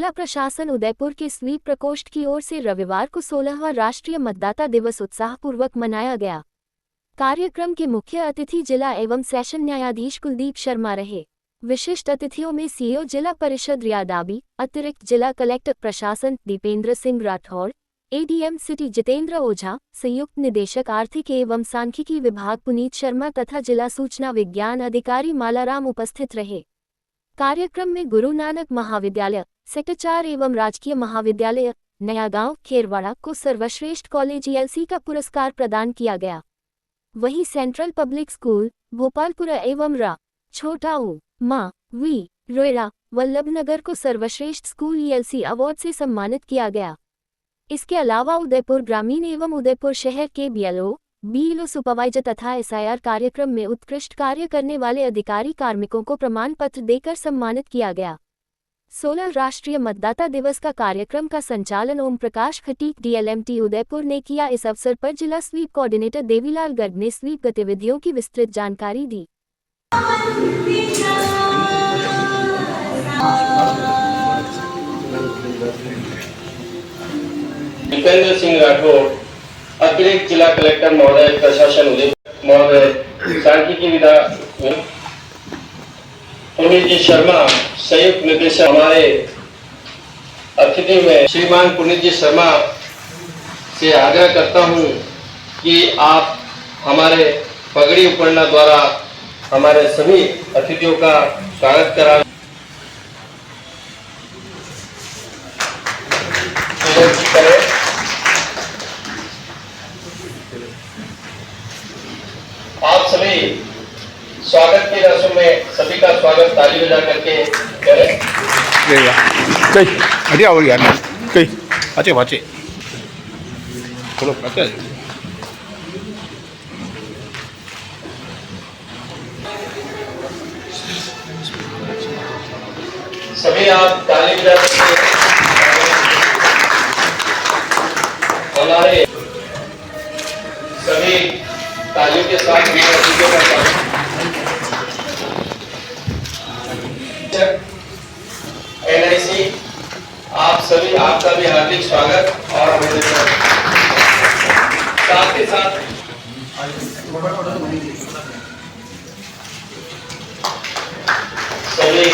जिला प्रशासन उदयपुर के स्वीप प्रकोष्ठ की ओर से रविवार को 16वां राष्ट्रीय मतदाता दिवस उत्साहपूर्वक मनाया गया। कार्यक्रम के मुख्य अतिथि जिला एवं सेशन न्यायाधीश कुलदीप शर्मा रहे। विशिष्ट अतिथियों में सीईओ जिला परिषद रियादाबी, अतिरिक्त जिला कलेक्टर प्रशासन दीपेंद्र सिंह राठौड़, एडीएम सिटी जितेंद्र ओझा, संयुक्त निदेशक आर्थिक एवं सांख्यिकी विभाग पुनीत शर्मा तथा जिला सूचना विज्ञान अधिकारी मालाराम उपस्थित रहे। कार्यक्रम में गुरु नानक महाविद्यालय, सेक्टर 4 एवं राजकीय महाविद्यालय नया गांव खेरवाड़ा को सर्वश्रेष्ठ कॉलेज ELC का पुरस्कार प्रदान किया गया। वहीं सेंट्रल पब्लिक स्कूल भोपालपुरा एवं छोटा ऊ मां वी रोयरा वल्लभनगर को सर्वश्रेष्ठ स्कूल ELC अवार्ड से सम्मानित किया गया। इसके अलावा उदयपुर ग्रामीण एवं उदयपुर शहर के BLO सुपरवाइजर तथा SIR कार्यक्रम में उत्कृष्ट कार्य करने वाले अधिकारी कार्मिकों को प्रमाण पत्र देकर सम्मानित किया गया। 16 राष्ट्रीय मतदाता दिवस का कार्यक्रम का संचालन ओम प्रकाश खटीक DLMT उदयपुर ने किया। इस अवसर पर जिला स्वीप कोऑर्डिनेटर देवीलाल गर्ग ने स्वीप गतिविधियों की विस्तृत जानकारी दी। दीपेंद्र सिंह राठौड़, अतिरिक्त जिला कलेक्टर महोदय प्रशासन उदयपुर महोदय सांख्यिकी विभाग पुनीत जी शर्मा, संयुक्त निदेशक हमारे अतिथि में श्रीमान पुनीत जी शर्मा से आग्रह करता हूं कि आप हमारे पगड़ी उपरना द्वारा हमारे सभी अतिथियों का स्वागत करा। आप सभी स्वागत की रस्म में सभी का स्वागत ताली बजा करके करें। अरे और यार कई अच्छे बच्चे चलो अच्छा सभी आप ताली बजा करके हमारे सभी तालियों के साथ NIC आप सभी, आपका भी हार्दिक स्वागत और अभिनंदन। साथ ही साथ सभी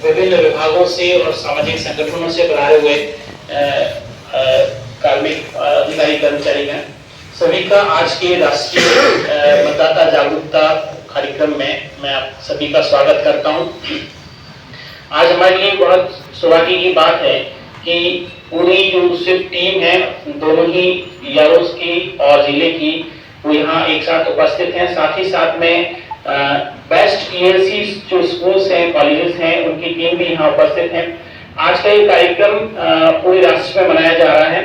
विभिन्न विभागों से और सामाजिक संगठनों से बनाए हुए कार्मिक अधिकारी कर्मचारीगण सभी का आज के राष्ट्रीय मतदाता जागरूकता कार्यक्रम में मैं आप सभी का स्वागत करता हूं। आज हमारे लिए बहुत सौभाग्य की बात है कि पूरी जो सिर्फ टीम है दोनों ही यारोस की और जिले की वो यहाँ एक साथ उपस्थित हैं। साथ ही साथ में बेस्ट ELC जो स्कूल्स हैं, कॉलेजेस हैं, उनकी टीम भी यहाँ उपस्थित है। आज का ये कार्यक्रम पूरे राष्ट्र में मनाया जा रहा है।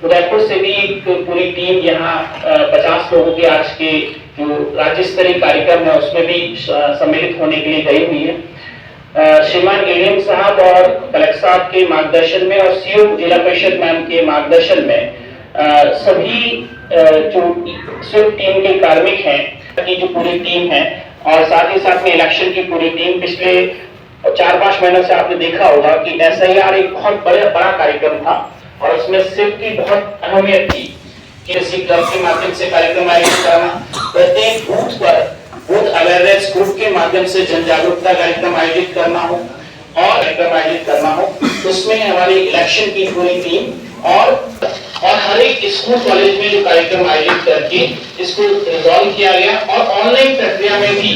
उदयपुर से भी पूरी टीम यहाँ 50 लोगों के आज के जो राज्य स्तरीय कार्यक्रम है उसमें भी सम्मिलित होने के लिए गई हुई है। श्रीमान ADM साहब और कलेक्टर साहब के मार्गदर्शन में और सीईओ जिला परिषद मैम के मार्गदर्शन में सभी जो स्वीप टीम के कार्मिक हैं की जो पूरी टीम है और साथ ही साथ में इलेक्शन की पूरी टीम पिछले 4-5 महीनों से आपने देखा होगा कि SIR एक बहुत बड़ा कार्यक्रम था और उसमें सिर्फ की बहुत अहमियत थी कि किसी क्लब के माध्यम से कार्यक्रम आयोजित करना, प्रत्येक बूथ पर बूथ अवेयरनेस ग्रुप के माध्यम से जन जागरूकता कार्यक्रम आयोजित करना हो और कार्यक्रम आयोजित करना हो, उसमें हमारी इलेक्शन की पूरी टीम और हर एक स्कूल कॉलेज में जो कार्यक्रम आयोजित करके इसको रिजॉल्व किया गया और ऑनलाइन प्रक्रिया में भी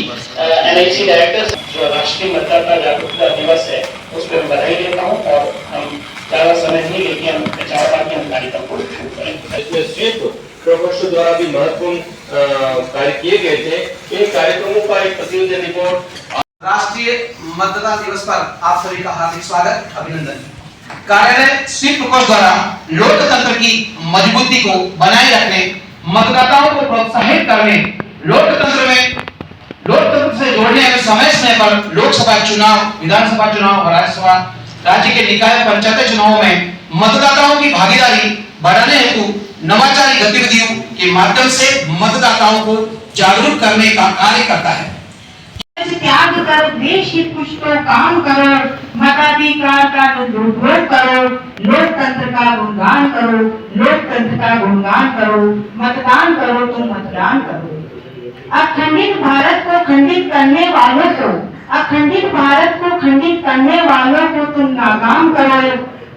NIC डायरेक्टर जो राष्ट्रीय मतदाता जागरूकता दिवस है उस पर बधाई देता हूं और हम ज्यादा समय नहीं लेके हम चाहता कि हम कार्यक्रम को शुरू करें। इसमें स्वीप प्रकोष्ठ द्वारा भी महत्वपूर्ण कार्य किए गए थे। इन कार्यक्रमों का एक प्रतिवेदन रिपोर्ट। राष्ट्रीय मतदाता दिवस पर आप सभी का हार्दिक स्वागत, अभिनंदन। कार्यालय स्वीप प्रकोष्ठ द्वारा लोकतंत्र की मजबूती को बनाए रखने, मतदाताओं को प्रोत्साहित करने, लोकतंत्र से जोड़ने में समय पर लोकसभा चुनाव, विधानसभा चुनाव और राज्य के निकाय पंचायत चुनावों में मतदाताओं की भागीदारी बढ़ाने हेतु नवाचारी गतिविधियों के माध्यम से मतदाताओं को जागरूक करने का कार्य करता है। त्याग करो, देश हित कुछ तो काम करो, मताधिकार का दुरुपयोग करो, लोकतंत्र का गुणगान करो, लोकतंत्र का गुणगान करो, मतदान करो तो मतदान करो। अखंडित भारत को खंडित करने वालों को, अखंडित भारत को खंडित करने वालों को तुम नाकाम करो।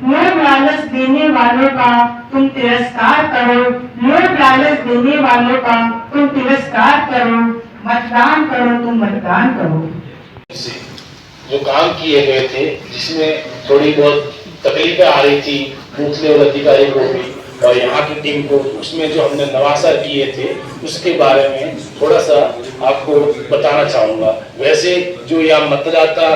लोभ लालच देने वालों का तुम तिरस्कार करो, लोभ लालच देने वालों का तुम तिरस्कार करो। मतदान करो तुम मतदान करो। जो काम किए गए थे, जिसमें थोड़ी बहुत तकलीफें आ रही थी बूथ लेवल अधिकारी को भी और यहाँ की टीम को, उसमें जो हमने नवासा किए थे उसके बारे में थोड़ा सा आपको बताना चाहूँगा। वैसे जो यहाँ मतदाता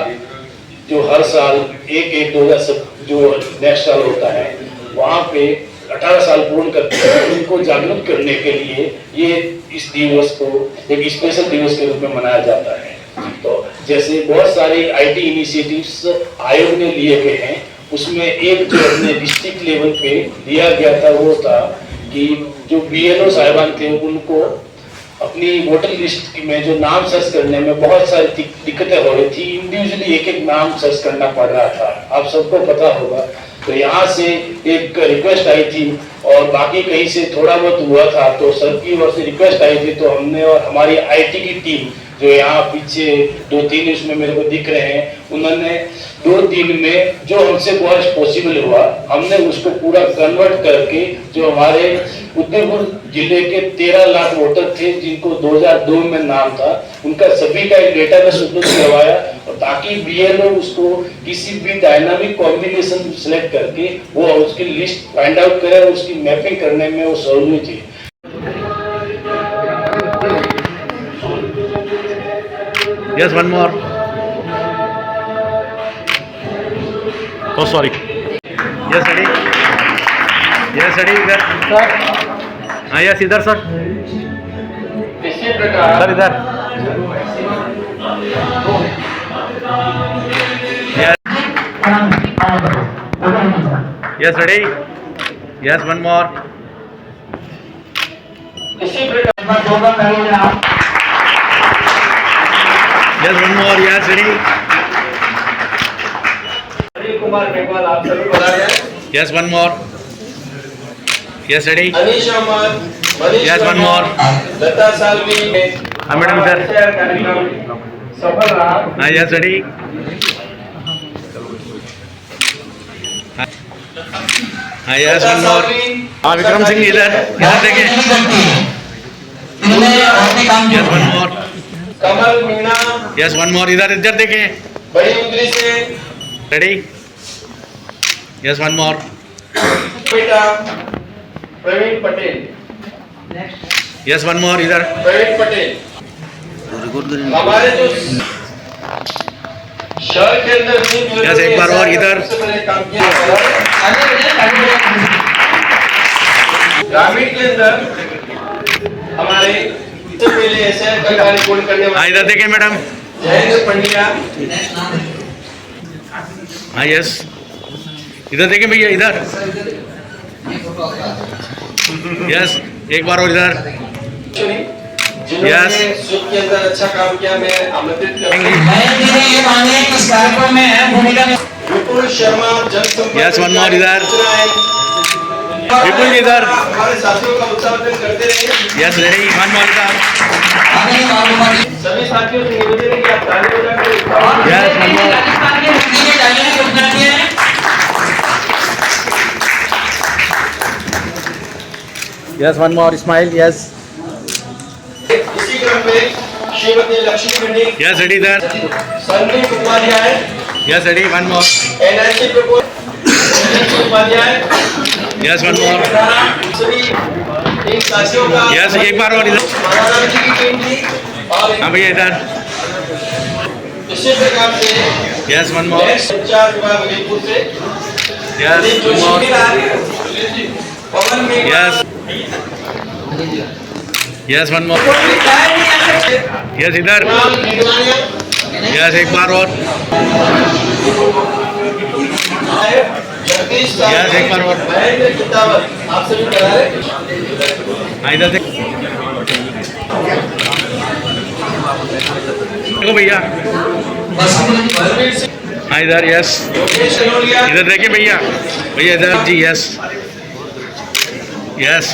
जो हर साल 1/1/2000 जो नेक्स्ट साल होता है, वहाँ पे 18 साल पूर्ण करते हैं, उनको जागरूक करने के लिए ये इस दिवस को एक स्पेशल दिवस के रूप में मनाया जाता है। तो जैसे बहुत सारे आईटी इनिशिएटिव्स आयोग ने लिए गए हैं, उसमें एक जो अपने डिस्ट्रिक्ट लेवल पे लिया गया था वो था कि जो बीएलओ साहिबान थे उनको अपनी वोटर लिस्ट में जो नाम सर्च करने में बहुत सारी दिक्कतें हो रही थी, इंडिविजुअली एक एक नाम सर्च करना पड़ रहा था, आप सबको पता होगा। तो यहाँ से एक रिक्वेस्ट आई थी और बाकी कहीं से थोड़ा बहुत हुआ था, तो सर की ओर से रिक्वेस्ट आई थी, तो हमने और हमारी आईटी की टीम जो यहाँ पीछे 2-3 इसमें मेरे को दिख रहे हैं, उन्होंने 2 दिन में जो हमसे बहुत पॉसिबल हुआ, हमने उसको पूरा कन्वर्ट करके जो हमारे उदयपुर जिले के 13 लाख वोटर थे जिनको 2002 में नाम था, उनका सभी का एक डेटाबेस उपलब्ध करवाया, और ताकि बीएलओ उसको किसी भी डायनामिक कॉम्बिनेशन सेलेक्ट करके वो उसकी लिस्ट फाइंड आउट करे और उसकी मैपिंग करने में वो सहूलियत थी। Yes, one more. Oh, sorry. Yes, ready. Yes, ready. इधर. हाँ, yes, इधर सर. इसी प्रकार सर इधर. Yes. Yes, ready. Yes, one more. इसी प्रकार Yes, one more. Yes, ready. Anil Kumar Meghwal आप सभी बता रहे हैं। Yes, one more. Yes, ready. Anish Ahmad, Manish Yes, one more. लता सालवी हाँ मैडम इधर. कार्यक्रम सफल रहा। हाँ, yes, ready. हाँ, yes, one more. हाँ, विक्रम सिंह इधर. इधर देखिए. Yes, one more. कमल मीणा Yes, one more. इधर इधर देखिए. बड़ी उंगली से Ready. Yes, one more. बेटा Praveen Patel, Yes, one more. इधर. प्रवीण पटेल हमारे जो शहर के अंदर भी Yes, एक बार और इधर. सबसे पहले काम किया ग्रामीण के अंदर हमारे सबसे पहले ऐसे कार्य पूर्ण करने हाँ, वाले इधर देखिए मैडम. जयेंद्र पंड्या, हाँ, yes. इधर देखिए भैया इधर. Yes, एक बार और इधर. जिन्होंने सुख के अंदर अच्छा काम किया, मैं आमंत्रित करता हूं। विपुल शर्मा जनसंपर्क Yes, one more इधर. सूचनाएं। विपुल जी इधर. हमारे साथियों का उत्साहवर्धन करते रहिए। Yes, ready. One more इधर. सभी साथियों से निवेदन है कि आप ताली बजाकर Yes, one more. Yes, one more. Smile. Yes. इसी क्रम में श्रीमती लक्ष्मी पंडित, Yes, ready इधर. Sandeep Upadhyay, Yes, ready. One more. NIC प्रकोष्ठ उपाध्याय, Yes, one more. सभी इन साथियों का Yes, एक बार और इधर. महाराज जी की टीम थी और हाँ भैया इधर. इसी प्रकार से Yes, one more. संचार विभाग जयपुर से Yes, one more. पवन में Yes. Yes, one more. Yes, इधर. Yes, एक बार और. जगदीश यस, एक बार और। महेंद्र चित्तावत आप सभी करा रहे इधर देख, देखो भैया, बलवीर सिंह हाँ इधर, यस, योगेश अलोलिया इधर देखिए भैया, भैया इधर जी, यस यस,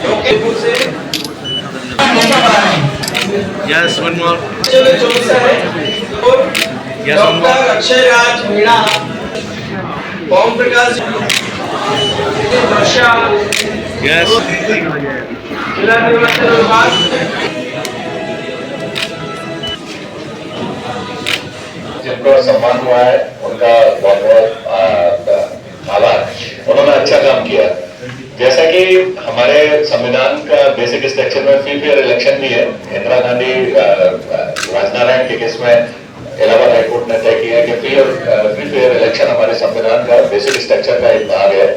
योगेश से यस, वन मोर, चलो चौसा है और Yes, डॉक्टर अक्षय राज मीणा ओम प्रकाश वर्षा यस, जिला निर्वाचन विभाग जिनको सम्मान हुआ है उनका बहुत बहुत आभार। उन्होंने अच्छा काम किया। जैसा कि हमारे संविधान का बेसिक स्ट्रक्चर में फ्री फेयर इलेक्शन भी है। इंदिरा गांधी राजनारायण के केस में इलाहाबाद हाईकोर्ट ने तय किया कि फ्री फेयर इलेक्शन हमारे संविधान का बेसिक स्ट्रक्चर का एक भाग है।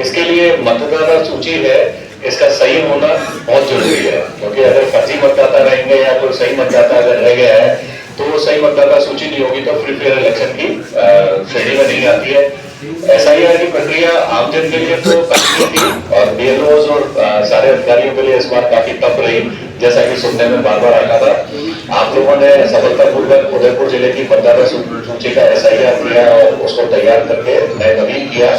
इसके लिए मतदाता सूची है, इसका सही होना बहुत जरूरी है, क्योंकि अगर फर्जी मतदाता रहेंगे या कोई सही मतदाता अगर रह गया है तो वो सही मतदाता सूची नहीं होगी तो फ्री फेयर इलेक्शन की श्रेणी में नहीं आती है। SIR की प्रक्रिया आमजन के लिए तो काफी थी और BLOs और सारे अधिकारियों के लिए इस बार काफी टफ रही, जैसा कि सुनने में बार बार आता था। आप लोगों ने सफलतापूर्वक उदयपुर जिले की मतदाता सूची का SIR किया और उसको तैयार करके नए नवीन किया।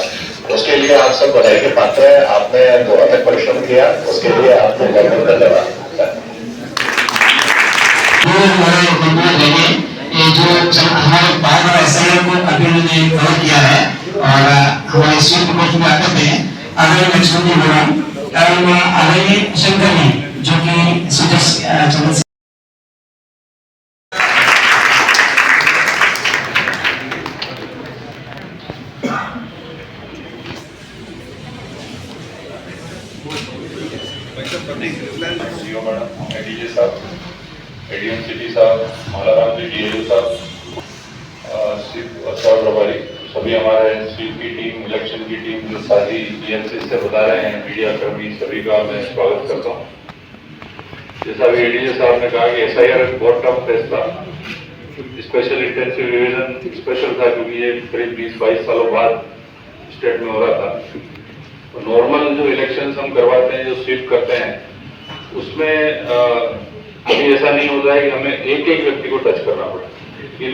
उसके लिए आप सब बधाई के पात्र हैं। आपने जो अथक परिश्रम किया उसके लिए आपको बहुत बहुत धन्यवाद। जो हमारे बार SIR को अभी उन्होंने कवर किया है और हमारे स्वीप प्रकोष्ठ में आते हैं आदरणीय लक्ष्मण जी मेडम एवं आदरणीय शंकर जी जो कि सूचक सीओ मैडम, ADG साहब, ADM सिटी साहब, मालाराम जी DLO साहब, स्वीप प्रभारी, सभी हमारे स्वीप की टीम, इलेक्शन की टीम जो साथी EMC से बता रहे हैं, मीडिया कर्मी, सभी का मैं स्वागत करता हूँ। जैसा भी ADG साहब ने कहा कि SIR बहुत टफ टेस्ट था, स्पेशल इंटेंसिव रिवीजन स्पेशल था क्योंकि ये करीब 20-22 सालों बाद स्टेट में हो रहा था। तो नॉर्मल जो इलेक्शन हम करवाते हैं, जो स्वीप करते हैं, उसमें अभी ऐसा नहीं होता है कि हमें एक एक व्यक्ति को टच करना पड़े, लेकिन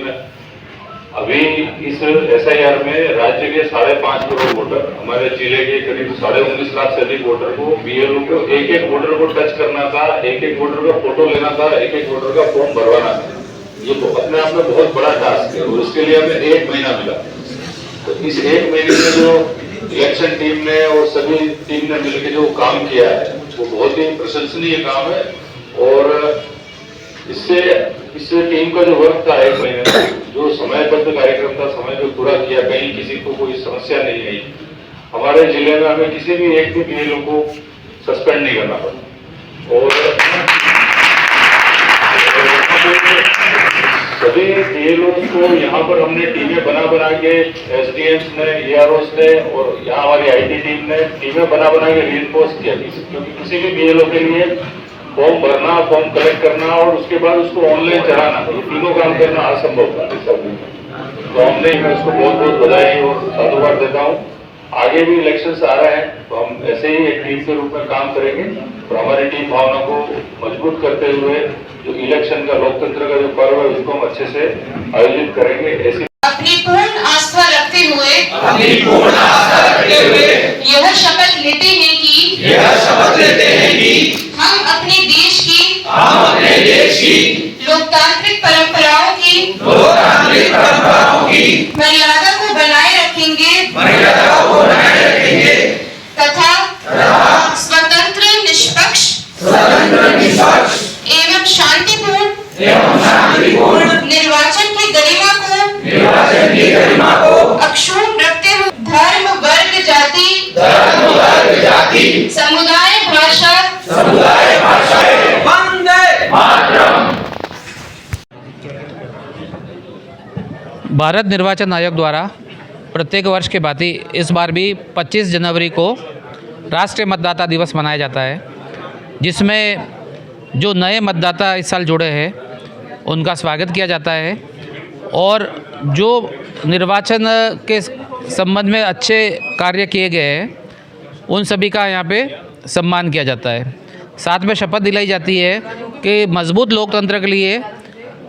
अभी इस SIR में राज्य के 5.5 करोड़ वोटर, हमारे जिले के करीब 19.5 लाख से अधिक वोटर को, BLO को एक एक वोटर को टच करना था, एक एक वोटर का फोटो लेना था, एक एक वोटर का फॉर्म भरवाना था। ये तो अपने आप में बहुत बड़ा टास्क है और उसके लिए हमें 1 महीना मिला। तो इस 1 महीने में जो इलेक्शन टीम ने और सभी टीम ने मिलकर जो काम किया है वो बहुत ही प्रशंसनीय काम है और इससे इस टीम का जो वर्क था 1 महीने में, जो समयबद्ध कार्यक्रम था, समय पे पूरा किया, कहीं किसी को कोई समस्या नहीं आई। हमारे जिले में हमें किसी भी एक भी BLO को सस्पेंड नहीं करना पड़ा और सभी BLOs को यहाँ पर हमने टीमें बना के SDMs ने, EROs ने और यहाँ हमारी IT टीम ने टीमें बना के रीइंफोर्स किया, क्योंकि किसी भी BLO के लिए फॉर्म भरना, फॉर्म कलेक्ट करना और उसके बाद उसको ऑनलाइन चढ़ाना, ये तीनों काम करना असंभव था। तो हमने मैं उसको बहुत बहुत बधाई और साधुवाद देता हूँ। आगे भी इलेक्शंस आ रहे हैं तो हम ऐसे ही एक टीम के रूप में काम करेंगे और हमारी टीम भावना को मजबूत करते हुए जो इलेक्शन का, लोकतंत्र का जो पर्व है उसको हम अच्छे से आयोजित करेंगे। ऐसी अपनी पूर्ण आस्था रखते हुए यह शपथ लेते हैं कि हम अपने देश की लोकतांत्रिक परंपराओं की मर्यादा को बनाए रखेंगे तथा स्वतंत्र निष्पक्ष एवं शांतिपूर्ण निर्वाचन की गरिमा को अक्षुण्ण रखते हुए धर्म, वर्ग, जाति, समुदाय, भाषा भारत निर्वाचन आयोग द्वारा प्रत्येक वर्ष के भांति इस बार भी 25 जनवरी को राष्ट्रीय मतदाता दिवस मनाया जाता है, जिसमें जो नए मतदाता इस साल जुड़े हैं उनका स्वागत किया जाता है और जो निर्वाचन के संबंध में अच्छे कार्य किए गए हैं उन सभी का यहाँ पे सम्मान किया जाता है। साथ में शपथ दिलाई जाती है कि मजबूत लोकतंत्र के लिए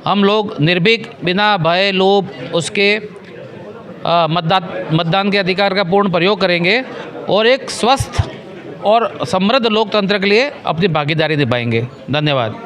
हम लोग निर्भीक, बिना भय लोभ उसके मतदान के अधिकार का पूर्ण प्रयोग करेंगे और एक स्वस्थ और समृद्ध लोकतंत्र के लिए अपनी भागीदारी निभाएंगे। धन्यवाद।